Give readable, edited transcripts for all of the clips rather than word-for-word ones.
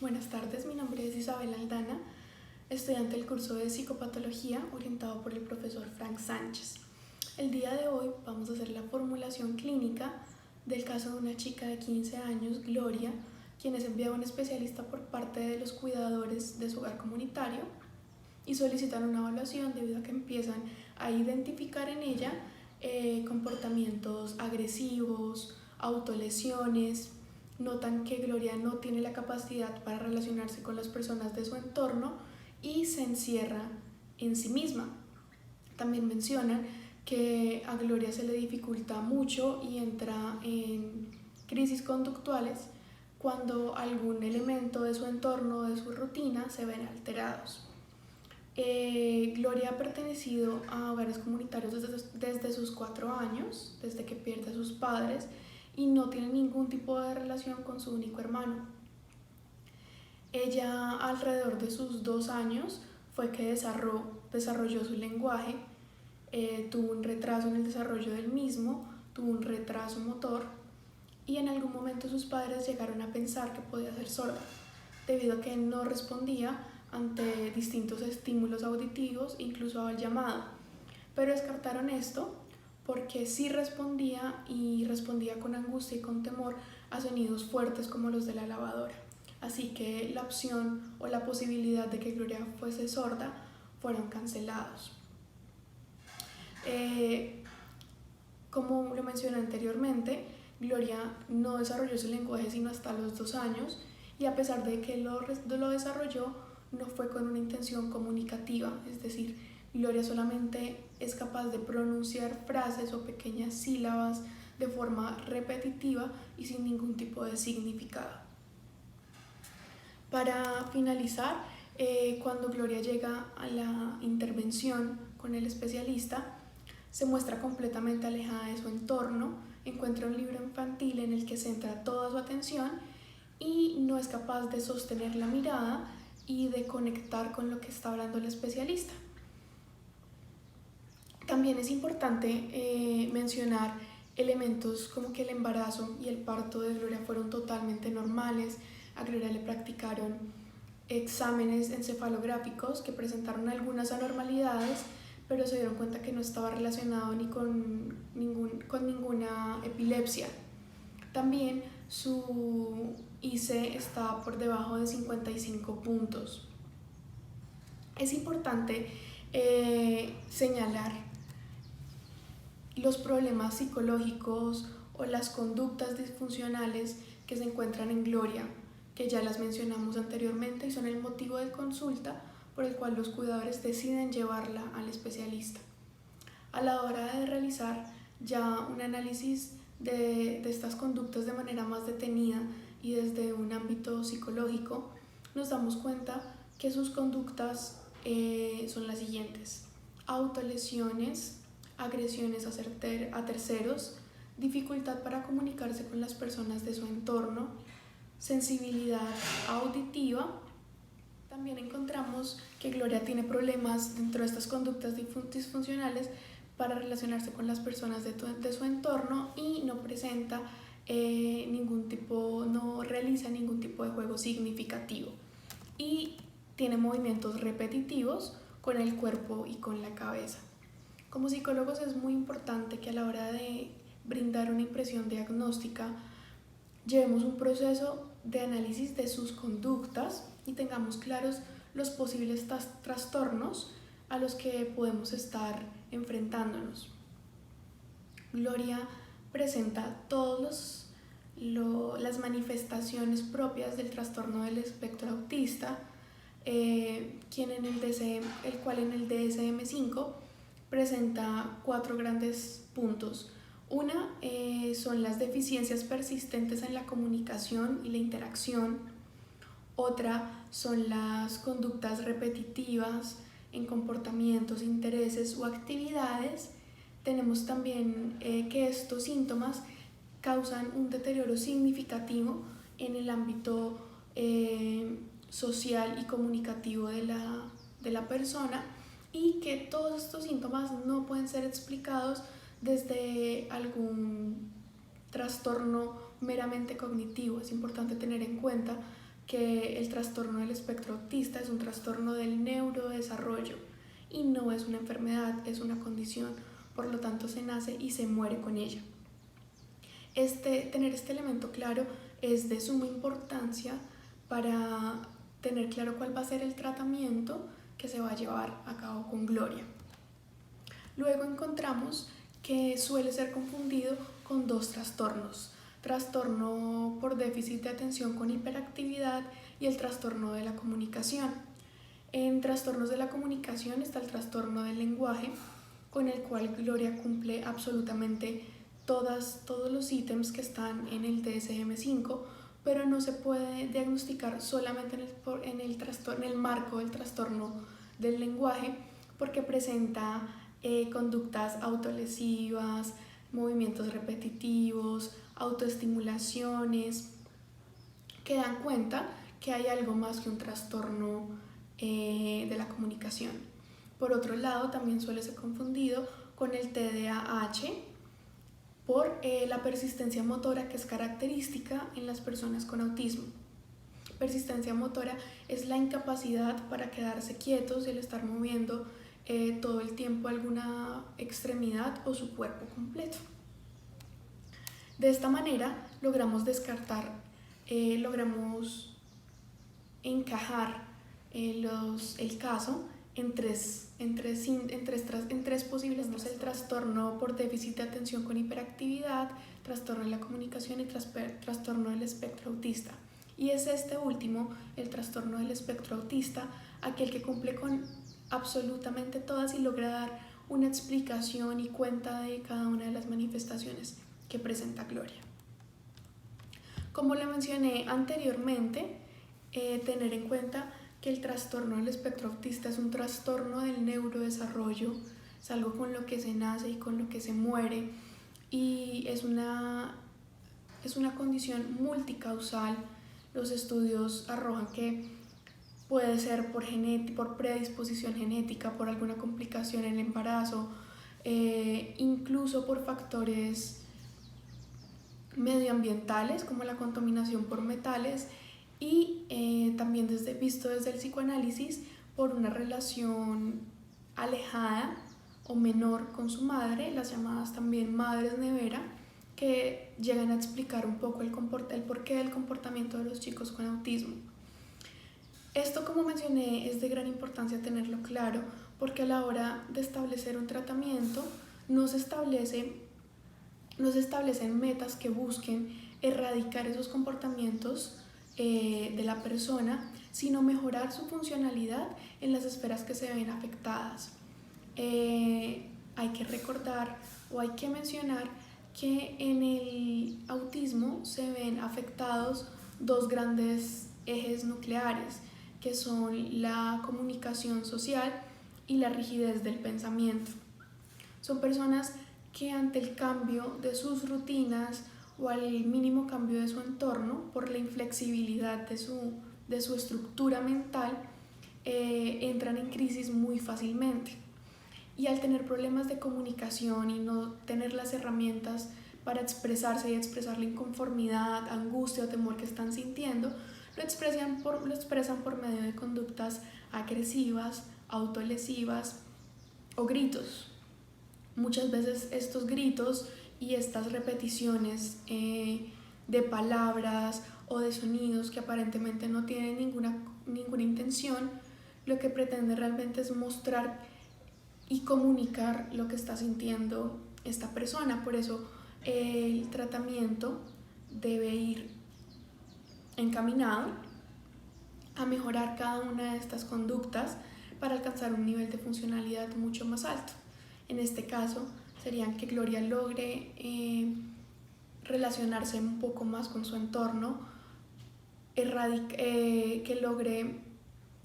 Buenas tardes, mi nombre es Isabel Aldana, estudiante del curso de psicopatología orientado por el profesor Frank Sánchez. El día de hoy vamos a hacer la formulación clínica del caso de una chica de 15 años, Gloria, quien es enviada a un especialista por parte de los cuidadores de su hogar comunitario y solicitan una evaluación debido a que empiezan a identificar en ella comportamientos agresivos, autolesiones. Notan que Gloria no tiene la capacidad para relacionarse con las personas de su entorno y se encierra en sí misma. También mencionan que a Gloria se le dificulta mucho y entra en crisis conductuales cuando algún elemento de su entorno, de su rutina, se ven alterados. Gloria ha pertenecido a hogares comunitarios desde sus 4 años, desde que pierde a sus padres, y no tiene ningún tipo de relación con su único hermano. Ella, alrededor de sus 2 años, fue que desarrolló su lenguaje, tuvo un retraso en el desarrollo del mismo, tuvo un retraso motor, y en algún momento sus padres llegaron a pensar que podía ser sorda, debido a que no respondía ante distintos estímulos auditivos, incluso al llamado. Pero descartaron esto porque sí respondía, y respondía con angustia y con temor a sonidos fuertes como los de la lavadora. Así que la opción o la posibilidad de que Gloria fuese sorda fueron cancelados. Como lo mencioné anteriormente, Gloria no desarrolló su lenguaje sino hasta los 2 años, y a pesar de que lo desarrolló, no fue con una intención comunicativa, es decir, Gloria solamente es capaz de pronunciar frases o pequeñas sílabas de forma repetitiva y sin ningún tipo de significado. Para finalizar, cuando Gloria llega a la intervención con el especialista, se muestra completamente alejada de su entorno, encuentra un libro infantil en el que centra toda su atención y no es capaz de sostener la mirada y de conectar con lo que está hablando el especialista. También es importante mencionar elementos como que el embarazo y el parto de Gloria fueron totalmente normales. A Gloria le practicaron exámenes encefalográficos que presentaron algunas anormalidades, pero se dieron cuenta que no estaba relacionado ni con ninguna epilepsia. También su IC está por debajo de 55 puntos. Es importante señalar los problemas psicológicos o las conductas disfuncionales que se encuentran en Gloria, que ya las mencionamos anteriormente y son el motivo de consulta por el cual los cuidadores deciden llevarla al especialista. A la hora de realizar ya un análisis de estas conductas de manera más detenida y desde un ámbito psicológico, nos damos cuenta que sus conductas son las siguientes: autolesiones, agresiones a terceros, dificultad para comunicarse con las personas de su entorno, sensibilidad auditiva. También encontramos que Gloria tiene problemas dentro de estas conductas disfuncionales para relacionarse con las personas de su entorno y no presenta no realiza ningún tipo de juego significativo y tiene movimientos repetitivos con el cuerpo y con la cabeza. Como psicólogos es muy importante que a la hora de brindar una impresión diagnóstica llevemos un proceso de análisis de sus conductas y tengamos claros los posibles trastornos a los que podemos estar enfrentándonos. Gloria presenta todas las manifestaciones propias del trastorno del espectro autista, el cual en el DSM-5 presenta 4 grandes puntos. Una son las deficiencias persistentes en la comunicación y la interacción. Otra son las conductas repetitivas en comportamientos, intereses o actividades. Tenemos también que estos síntomas causan un deterioro significativo en el ámbito social y comunicativo de la persona, y que todos estos síntomas no pueden ser explicados desde algún trastorno meramente cognitivo. Es importante tener en cuenta que el trastorno del espectro autista es un trastorno del neurodesarrollo y no es una enfermedad, es una condición, por lo tanto se nace y se muere con ella. Tener este elemento claro es de suma importancia para tener claro cuál va a ser el tratamiento que se va a llevar a cabo con Gloria. Luego encontramos que suele ser confundido con dos trastornos: trastorno por déficit de atención con hiperactividad y el trastorno de la comunicación. En trastornos de la comunicación está el trastorno del lenguaje, con el cual Gloria cumple absolutamente todos los ítems que están en el DSM-5, pero no se puede diagnosticar solamente en el marco del trastorno del lenguaje, porque presenta conductas autolesivas, movimientos repetitivos, autoestimulaciones, que dan cuenta que hay algo más que un trastorno de la comunicación. Por otro lado, también suele ser confundido con el TDAH por la persistencia motora, que es característica en las personas con autismo. Persistencia motora es la incapacidad para quedarse quietos y el estar moviendo todo el tiempo alguna extremidad o su cuerpo completo. De esta manera logramos descartar, logramos encajar el caso en tres posibles: el trastorno por déficit de atención con hiperactividad, trastorno de la comunicación y trastorno del espectro autista. Y es este último, el trastorno del espectro autista, aquel que cumple con absolutamente todas y logra dar una explicación y cuenta de cada una de las manifestaciones que presenta Gloria. Como le mencioné anteriormente, tener en cuenta que el trastorno del espectro autista es un trastorno del neurodesarrollo, es algo con lo que se nace y con lo que se muere, y es una condición multicausal. Los estudios arrojan que puede ser por predisposición genética, por alguna complicación en el embarazo, incluso por factores medioambientales como la contaminación por metales, y también visto desde el psicoanálisis por una relación alejada o menor con su madre, las llamadas también madres nevera, que llegan a explicar un poco el porqué del comportamiento de los chicos con autismo. Esto, como mencioné, es de gran importancia tenerlo claro, porque a la hora de establecer un tratamiento no se establecen metas que busquen erradicar esos comportamientos de la persona, sino mejorar su funcionalidad en las esferas que se ven afectadas. Hay que recordar o hay que mencionar que en el autismo se ven afectados dos grandes ejes nucleares, que son la comunicación social y la rigidez del pensamiento. Son personas que ante el cambio de sus rutinas o al mínimo cambio de su entorno, por la inflexibilidad de su estructura mental, entran en crisis muy fácilmente. Y al tener problemas de comunicación y no tener las herramientas para expresarse y expresar la inconformidad, angustia o temor que están sintiendo, lo expresan por medio de conductas agresivas, autolesivas o gritos. Muchas veces estos gritos y estas repeticiones de palabras o de sonidos que aparentemente no tienen ninguna intención, lo que pretende realmente es mostrar y comunicar lo que está sintiendo esta persona. Por eso el tratamiento debe ir encaminado a mejorar cada una de estas conductas para alcanzar un nivel de funcionalidad mucho más alto. En este caso serían que Gloria logre relacionarse un poco más con su entorno, que logre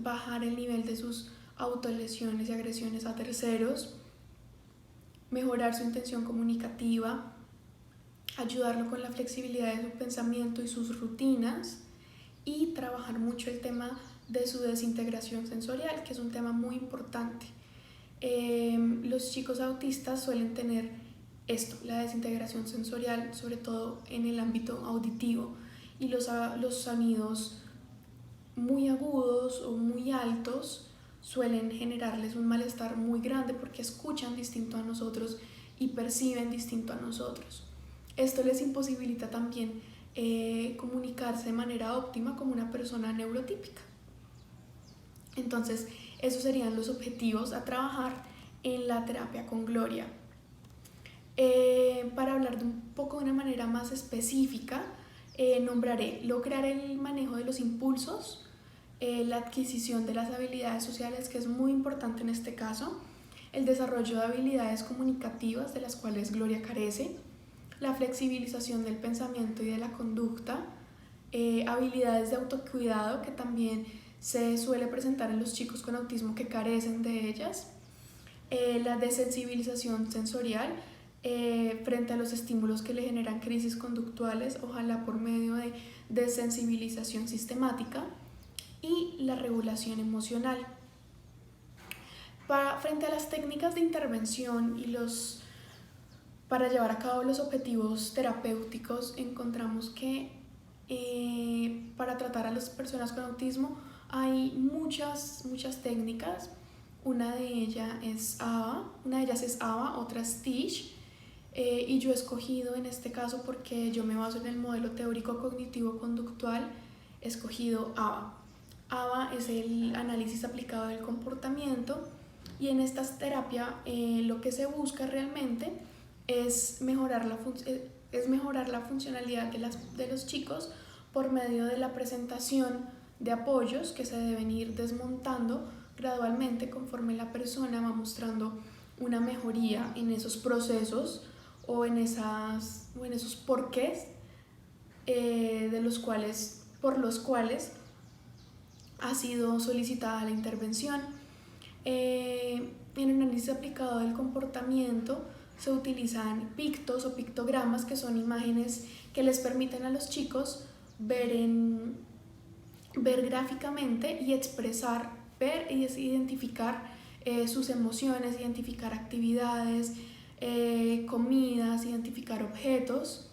bajar el nivel de sus autolesiones y agresiones a terceros, mejorar su intención comunicativa, ayudarlo con la flexibilidad de su pensamiento y sus rutinas, y trabajar mucho el tema de su desintegración sensorial, que es un tema muy importante. Los chicos autistas suelen tener la desintegración sensorial, sobre todo en el ámbito auditivo, y los sonidos muy agudos o muy altos suelen generarles un malestar muy grande porque escuchan distinto a nosotros y perciben distinto a nosotros. Esto les imposibilita también comunicarse de manera óptima como una persona neurotípica. Entonces, esos serían los objetivos a trabajar en la terapia con Gloria. Para hablar de un poco de una manera más específica, nombraré lograr el manejo de los impulsos, la adquisición de las habilidades sociales, que es muy importante en este caso, el desarrollo de habilidades comunicativas de las cuales Gloria carece, la flexibilización del pensamiento y de la conducta, habilidades de autocuidado que también se suele presentar en los chicos con autismo que carecen de ellas, la desensibilización sensorial frente a los estímulos que le generan crisis conductuales, ojalá por medio de desensibilización sistemática, y la regulación emocional. Frente a las técnicas de intervención y para llevar a cabo los objetivos terapéuticos, encontramos que para tratar a las personas con autismo hay muchas técnicas. Una de ellas es ABA, otra es TEACH, y yo he escogido en este caso, porque yo me baso en el modelo teórico cognitivo-conductual, he escogido ABA. ABA es el análisis aplicado del comportamiento, y en esta terapia lo que se busca realmente es mejorar la funcionalidad de los chicos por medio de la presentación de apoyos que se deben ir desmontando gradualmente conforme la persona va mostrando una mejoría en esos procesos o en esos porqués por los cuales ha sido solicitada la intervención. En el análisis aplicado del comportamiento se utilizan pictos o pictogramas, que son imágenes que les permiten a los chicos ver gráficamente y expresar, ver y identificar sus emociones, identificar actividades, comidas, identificar objetos,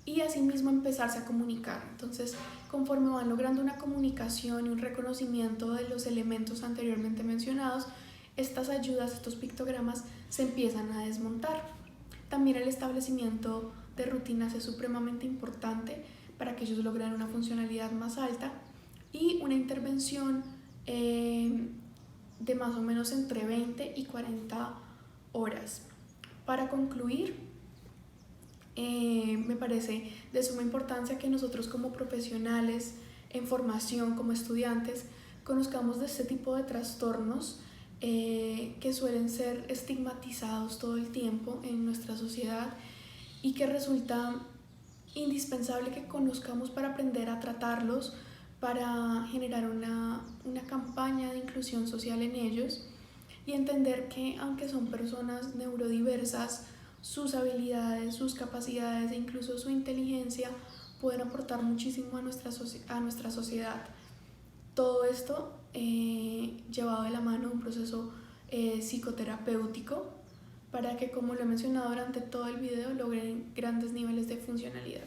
y asimismo empezarse a comunicar. Entonces, conforme van logrando una comunicación y un reconocimiento de los elementos anteriormente mencionados, estas ayudas, estos pictogramas, se empiezan a desmontar. También el establecimiento de rutinas es supremamente importante para que ellos logren una funcionalidad más alta, y una intervención de más o menos entre 20 y 40 horas. Para concluir, me parece de suma importancia que nosotros como profesionales en formación, como estudiantes, conozcamos de este tipo de trastornos que suelen ser estigmatizados todo el tiempo en nuestra sociedad, y que resulta indispensable que conozcamos para aprender a tratarlos, para generar una campaña de inclusión social en ellos, y entender que aunque son personas neurodiversas, sus habilidades, sus capacidades e incluso su inteligencia pueden aportar muchísimo a nuestra sociedad. Todo esto llevado de la mano de un proceso psicoterapéutico, para que, como lo he mencionado durante todo el video, logren grandes niveles de funcionalidad.